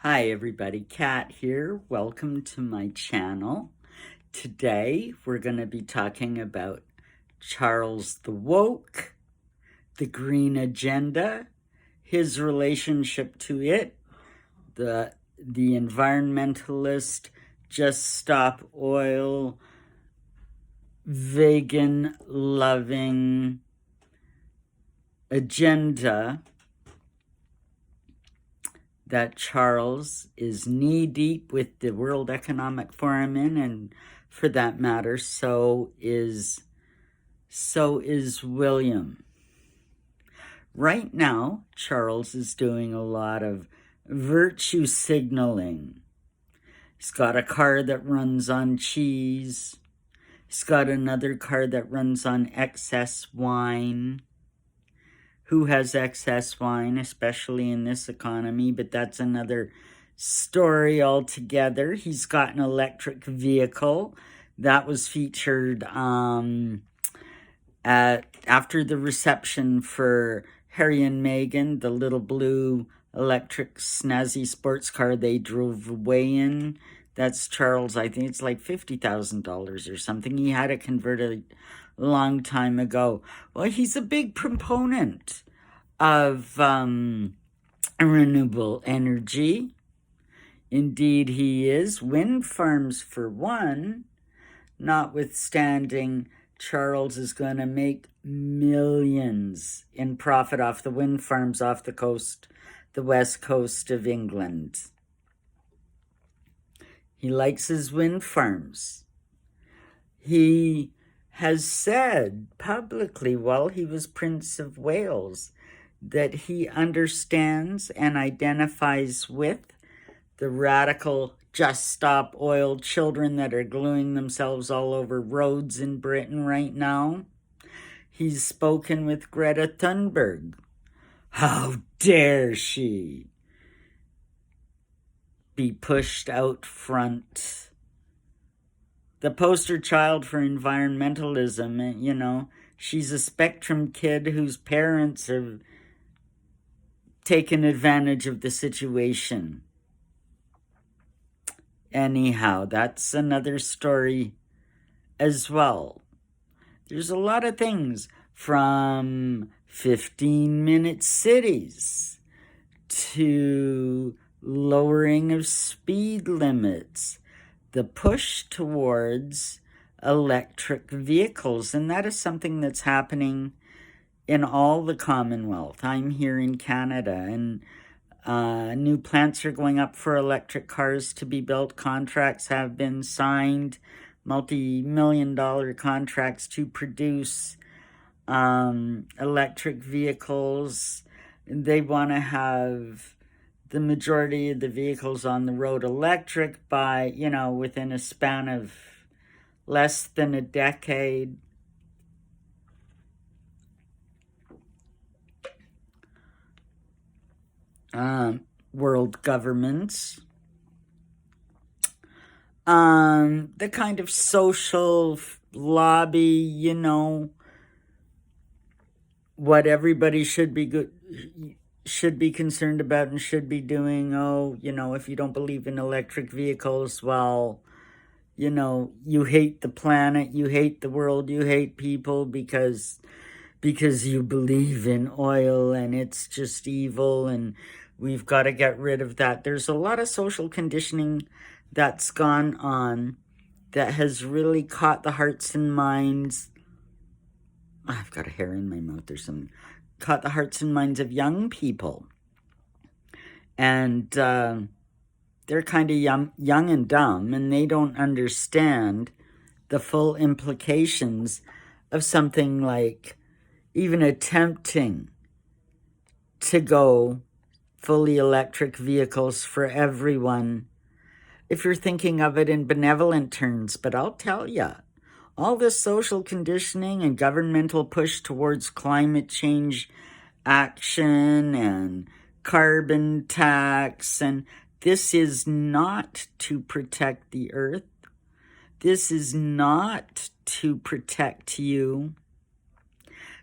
Hi everybody, Kat here. Welcome to my channel. Today we're going to be talking about Charles the Woke, the Green Agenda, his relationship to it, the environmentalist, just stop oil, vegan loving agenda that Charles is knee-deep with the World Economic Forum in, and for that matter, so is William. Right now, Charles is doing a lot of virtue signaling. He's got a car that runs on cheese. He's got another car that runs on excess wine. Who has excess wine, especially in this economy, but that's another story altogether. He's got an electric vehicle that was featured after the reception for Harry and Meghan, the little blue electric snazzy sports car they drove away in. That's Charles. I think it's like $50,000 or something. He had it converted a long time ago. Well, he's a big proponent of renewable energy. Indeed, he is. Wind farms, for one, notwithstanding, Charles is going to make millions in profit off the wind farms off the coast, the west coast of England. He likes his wind farms. He has said publicly while he was Prince of Wales that he understands and identifies with the radical just stop oil children that are gluing themselves all over roads in Britain right now. He's spoken with Greta Thunberg. How dare she be pushed out front? The poster child for environmentalism, you know, she's a Spectrum kid whose parents have taken advantage of the situation. Anyhow, that's another story as well. There's a lot of things, from 15-minute cities to lowering of speed limits, the push towards electric vehicles, and that is something that's happening in all the Commonwealth. I'm here in Canada, and new plants are going up for electric cars to be built. Contracts have been signed, multi-million-dollar contracts to produce electric vehicles. They want to have the majority of the vehicles on the road electric by, within a span of less than a decade. World governments, the kind of social lobby, what everybody should be concerned about and should be doing. If you don't believe in electric vehicles, well, you hate the planet, you hate the world, you hate people because you believe in oil and it's just evil, and we've got to get rid of that. There's a lot of social conditioning that's gone on that has really caught the hearts and minds. I've got a hair in my mouth or something. Caught the hearts and minds of young people. And they're kind of young and dumb, and they don't understand the full implications of something like even attempting to go fully electric vehicles for everyone, if you're thinking of it in benevolent terms. But I'll tell you, all this social conditioning and governmental push towards climate change action and carbon tax, and this is not to protect the earth. This is not to protect you.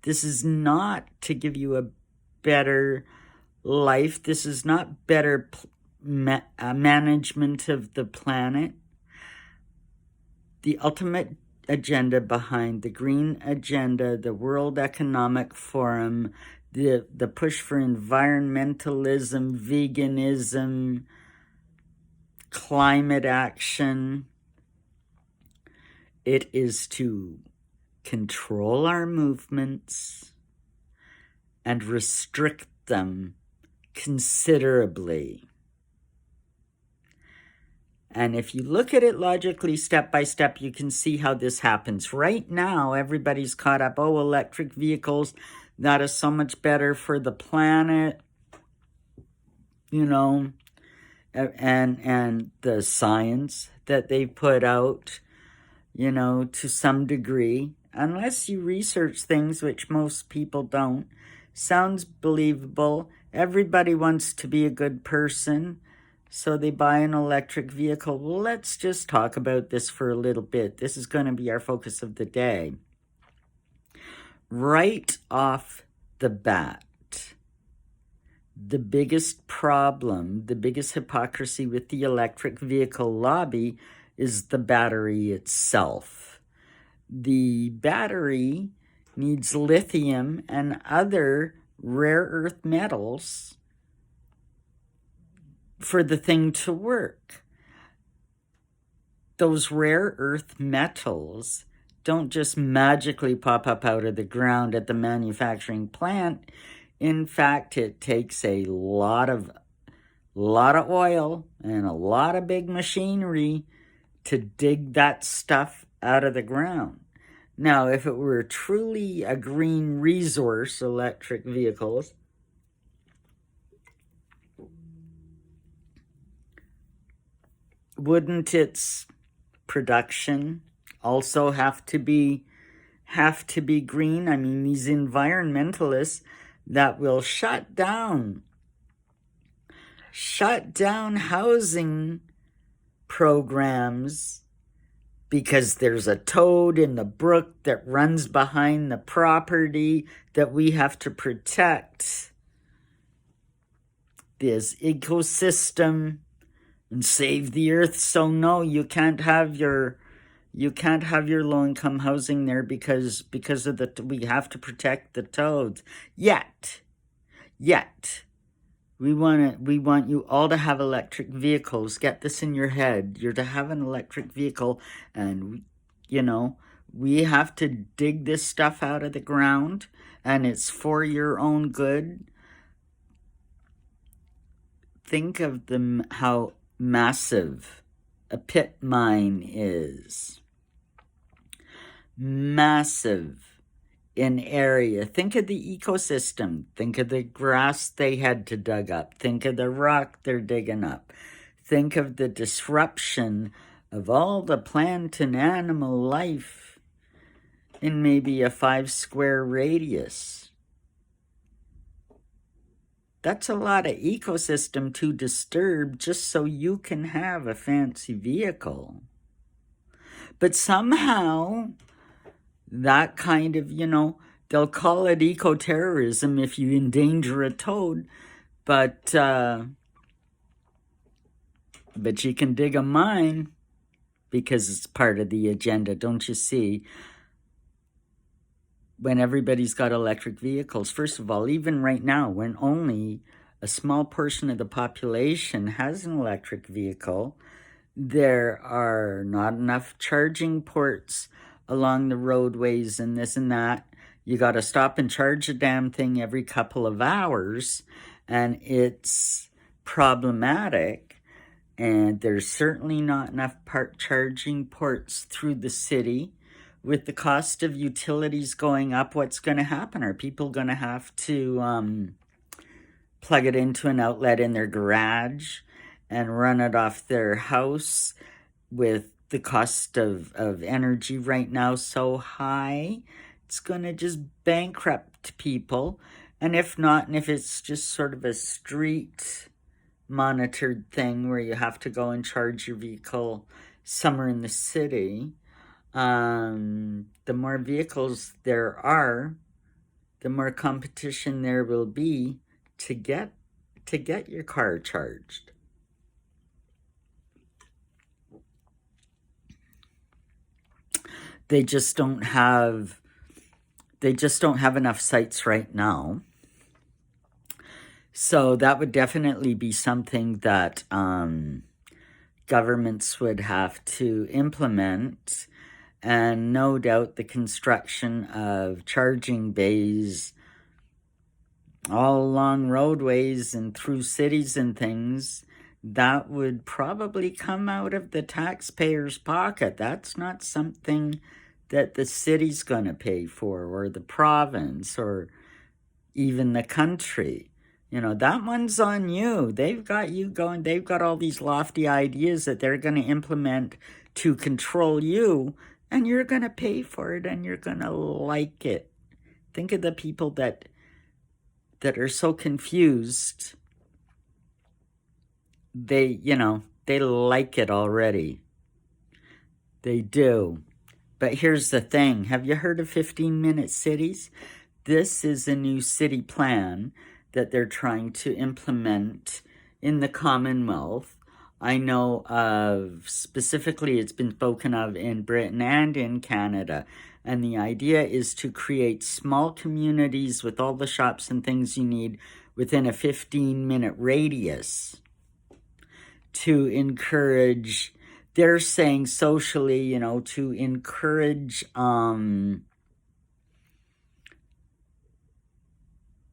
This is not to give you a better life. This is not better management of the planet. The ultimate agenda behind the Green Agenda, the World Economic Forum, the push for environmentalism, veganism, climate action, it is to control our movements and restrict them considerably. And if you look at it logically, step by step, you can see how this happens. Right now, everybody's caught up, oh, electric vehicles, that is so much better for the planet, you know, and the science that they put out, you know, to some degree, unless you research things, which most people don't, sounds believable. Everybody wants to be a good person, so they buy an electric vehicle. Well, let's just talk about this for a little bit. This is going to be our focus of the day. Right off the bat, the biggest problem, the biggest hypocrisy with the electric vehicle lobby is the battery itself. The battery needs lithium and other rare earth metals for the thing to work. Those rare earth metals don't just magically pop up out of the ground at the manufacturing plant. In fact, it takes a lot of oil and a lot of big machinery to dig that stuff out of the ground. Now, if it were truly a green resource, electric vehicles, wouldn't its production also have to be green? I mean, these environmentalists that will shut down housing programs because there's a toad in the brook that runs behind the property that we have to protect this ecosystem and save the earth. So no, you can't have your low-income housing there because of we have to protect the toads. Yet, we want you all to have electric vehicles. Get this in your head. You're to have an electric vehicle, and we have to dig this stuff out of the ground, and it's for your own good. Think of how massive a pit mine is. Massive in area. Think of the ecosystem. Think of the grass they had to dig up. Think of the rock they're digging up. Think of the disruption of all the plant and animal life in maybe a 5-square radius. That's a lot of ecosystem to disturb just so you can have a fancy vehicle. But somehow, that kind of, they'll call it eco-terrorism if you endanger a toad, but you can dig a mine because it's part of the agenda, don't you see? When everybody's got electric vehicles, first of all, even right now, when only a small portion of the population has an electric vehicle, there are not enough charging ports along the roadways and this and that. You got to stop and charge a damn thing every couple of hours, and it's problematic. And there's certainly not enough charging ports through the city. With the cost of utilities going up, what's going to happen? Are people going to have to plug it into an outlet in their garage and run it off their house with the cost of energy right now so high? It's going to just bankrupt people. And if not, and if it's just sort of a street monitored thing where you have to go and charge your vehicle somewhere in the city, the more vehicles there are, the more competition there will be to get your car charged. They just don't have enough sites right now. So that would definitely be something that governments would have to implement. And no doubt the construction of charging bays all along roadways and through cities and things, that would probably come out of the taxpayer's pocket. That's not something that the city's going to pay for, or the province, or even the country. You know, that one's on you. They've got you going. They've got all these lofty ideas that they're going to implement to control you, and you're going to pay for it, and you're going to like it. Think of the people that are so confused. They like it already. They do. But here's the thing. Have you heard of 15-minute cities? This is a new city plan that they're trying to implement in the Commonwealth. I know of, specifically, it's been spoken of in Britain and in Canada. And the idea is to create small communities with all the shops and things you need within a 15-minute radius to encourage, they're saying socially, to encourage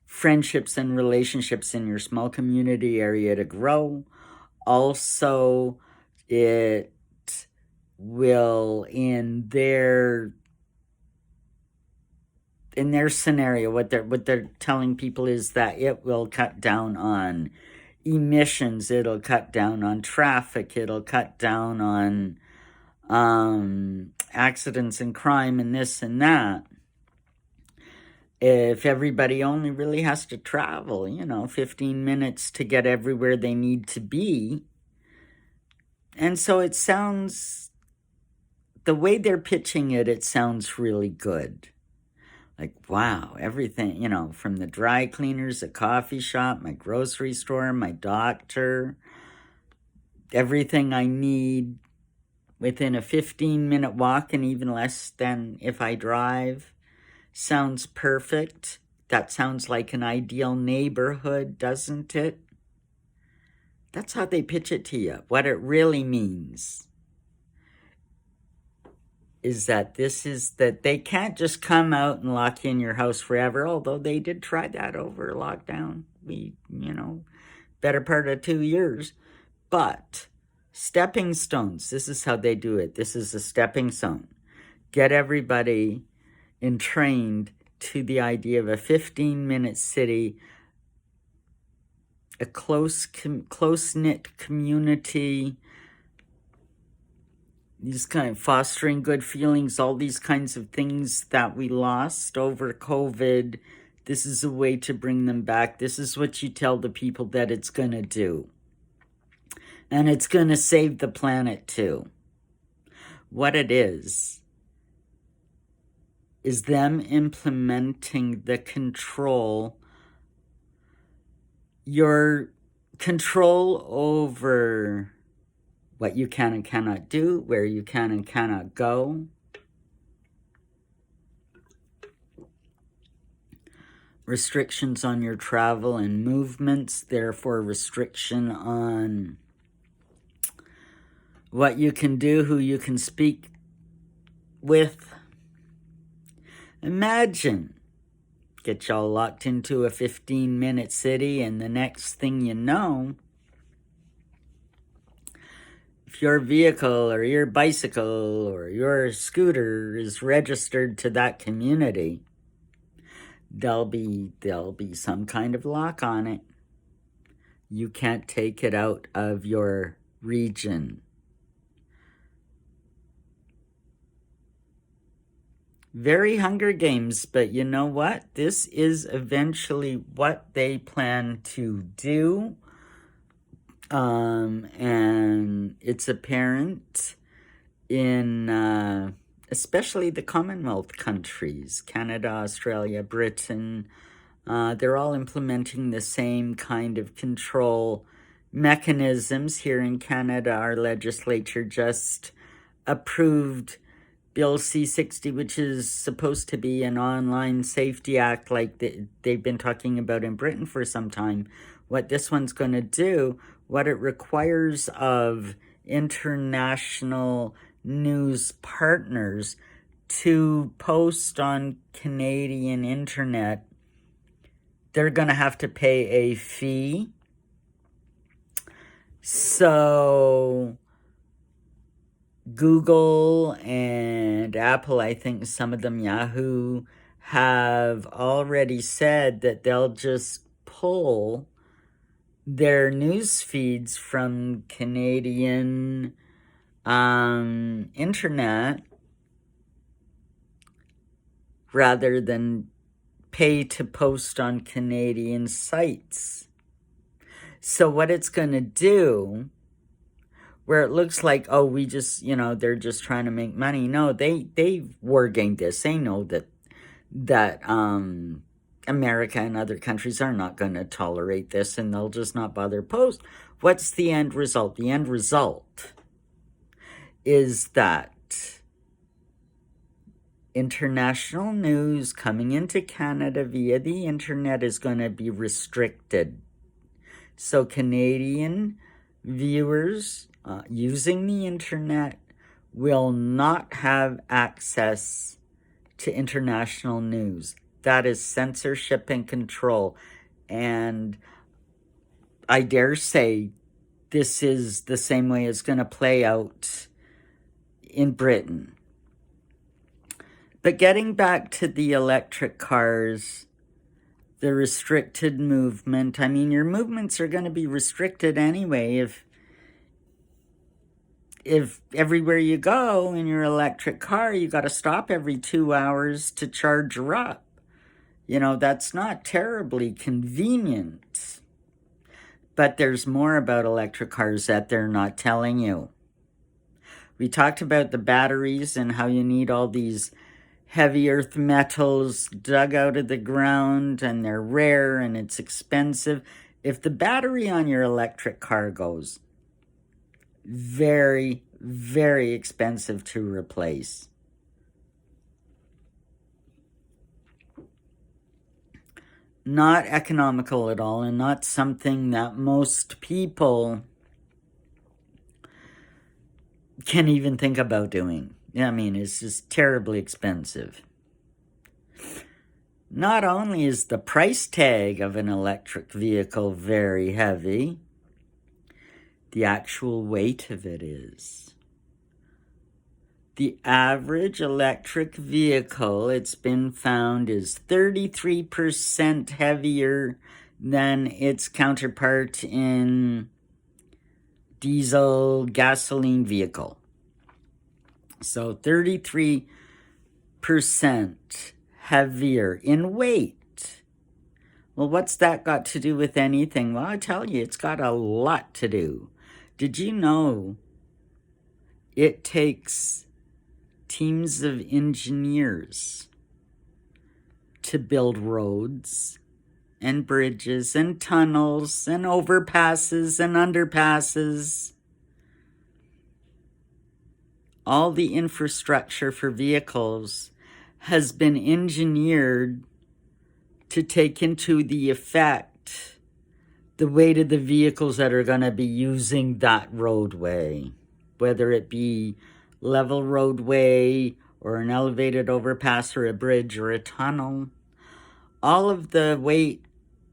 friendships and relationships in your small community area to grow. Also, it will, in their scenario, what they're telling people is that it will cut down on emissions, it'll cut down on traffic, it'll cut down on accidents and crime and this and that. If everybody only really has to travel, 15 minutes to get everywhere they need to be. And so it sounds, the way they're pitching it, it sounds really good. Like, wow, everything, from the dry cleaners, the coffee shop, my grocery store, my doctor, everything I need within a 15-minute walk, and even less than if I drive, sounds perfect. That sounds like an ideal neighborhood, doesn't it? That's how they pitch it to you. What it really means is that that they can't just come out and lock you in your house forever, although they did try that over lockdown. Better part of 2 years. But stepping stones, this is how they do it. This is a stepping stone. Get everybody entrained to the idea of a 15-minute city, a close-knit community, these kind of fostering good feelings, all these kinds of things that we lost over COVID. This is a way to bring them back. This is what you tell the people that it's going to do. And it's going to save the planet too. What it is them implementing the control, your control over what you can and cannot do, where you can and cannot go. Restrictions on your travel and movements, therefore restriction on what you can do, who you can speak with. Imagine, get y'all locked into a 15-minute city, and the next thing you know, if your vehicle or your bicycle or your scooter is registered to that community, there'll be some kind of lock on it. You can't take it out of your region. Very Hunger Games, but you know what? This is eventually what they plan to do. And it's apparent in especially the Commonwealth countries, Canada, Australia, Britain, they're all implementing the same kind of control mechanisms. Here in Canada, our legislature just approved Bill C-60, which is supposed to be an online safety act like they've been talking about in Britain for some time. What this one's going to do, what it requires of international news partners to post on Canadian internet, they're going to have to pay a fee. So Google and Apple, I think some of them, Yahoo, have already said that they'll just pull their news feeds from Canadian internet rather than pay to post on Canadian sites. So what it's going to do, where it looks like, oh, we just, they're just trying to make money. No, they've wargamed this. They know that America and other countries are not going to tolerate this, and they'll just not bother post. What's the end result? The end result is that international news coming into Canada via the internet is going to be restricted. So Canadian viewers using the internet will not have access to international news. That is censorship and control. And I dare say this is the same way it's going to play out in Britain. But getting back to the electric cars, the restricted movement, I mean, your movements are going to be restricted anyway if everywhere you go in your electric car, you got to stop every 2 hours to charge her up. That's not terribly convenient. But there's more about electric cars that they're not telling you. We talked about the batteries and how you need all these heavy earth metals dug out of the ground, and they're rare and it's expensive. If the battery on your electric car goes, very, very expensive to replace. Not economical at all, and not something that most people can even think about doing. I mean, it's just terribly expensive. Not only is the price tag of an electric vehicle very heavy, the actual weight of it is. The average electric vehicle, it's been found, is 33% heavier than its counterpart in diesel gasoline vehicle. So 33% heavier in weight. Well, what's that got to do with anything? Well, I tell you, it's got a lot to do. Did you know it takes teams of engineers to build roads and bridges and tunnels and overpasses and underpasses? All the infrastructure for vehicles has been engineered to take into the effect the weight of the vehicles that are going to be using that roadway, whether it be level roadway or an elevated overpass or a bridge or a tunnel. All of the weight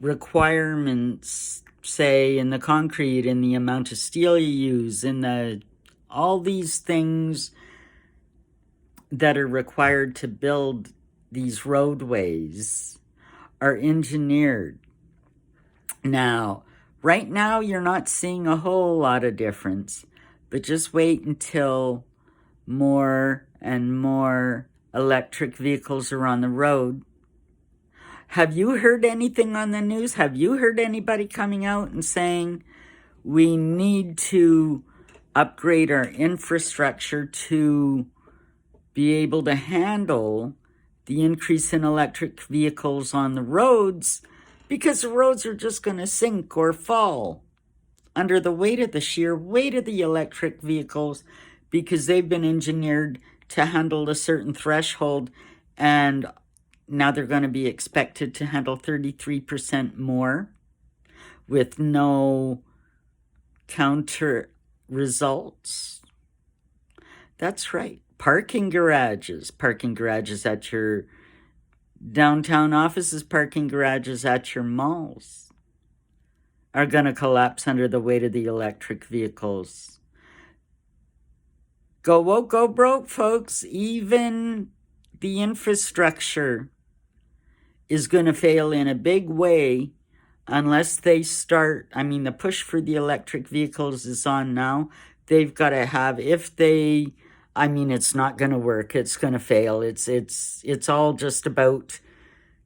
requirements, say, in the concrete, in the amount of steel you use, in all these things that are required to build these roadways are engineered. Now, right now, you're not seeing a whole lot of difference, but just wait until more and more electric vehicles are on the road. Have you heard anything on the news? Have you heard anybody coming out and saying we need to upgrade our infrastructure to be able to handle the increase in electric vehicles on the roads, because the roads are just going to sink or fall under the weight of the sheer weight of the electric vehicles, because they've been engineered to handle a certain threshold, and now they're going to be expected to handle 33% more with no counter results. That's right. Parking garages at your downtown offices, parking garages at your malls are going to collapse under the weight of the electric vehicles. Go woke, go broke, folks. Even the infrastructure is going to fail in a big way unless they start. I mean, the push for the electric vehicles is on now. They've got to have, it's not going to work. It's going to fail. It's all just about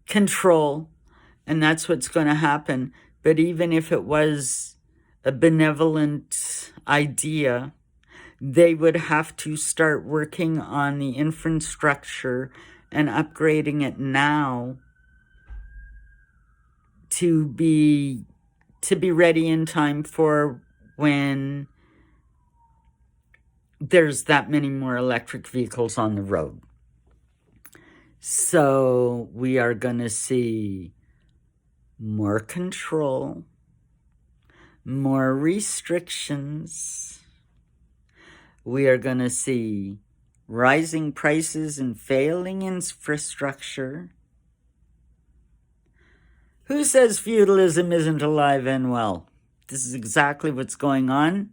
control, and that's what's going to happen. But even if it was a benevolent idea, they would have to start working on the infrastructure and upgrading it now to be ready in time for when there's that many more electric vehicles on the road. So we are going to see more control, more restrictions. We are going to see rising prices and failing infrastructure. Who says feudalism isn't alive and well? This is exactly what's going on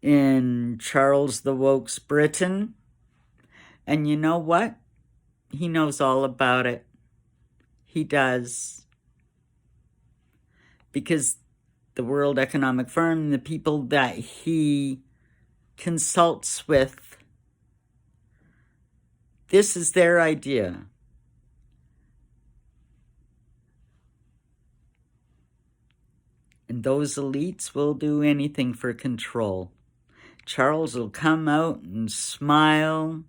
in Charles the Woke's Britain. And you know what? He knows all about it. He does. Because the World Economic Forum, the people that he consults with, this is their idea. And those elites will do anything for control. Charles will come out and smile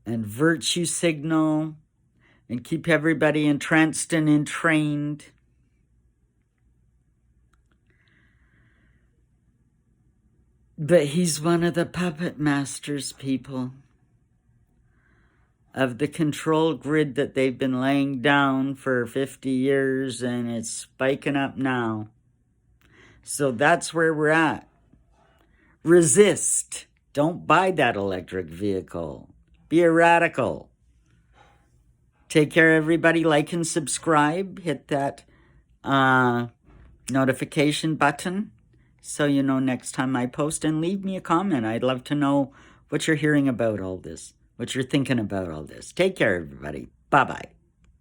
and virtue signal and keep everybody entranced and entrained. But he's one of the puppet masters, people, of the control grid that they've been laying down for 50 years, and it's spiking up now. So that's where we're at. Resist. Don't buy that electric vehicle. Be a radical. Take care, everybody. Like and subscribe. Hit that notification button so you know next time I post, and leave me a comment. I'd love to know what you're hearing about all this, what you're thinking about all this. Take care, everybody. Bye-bye.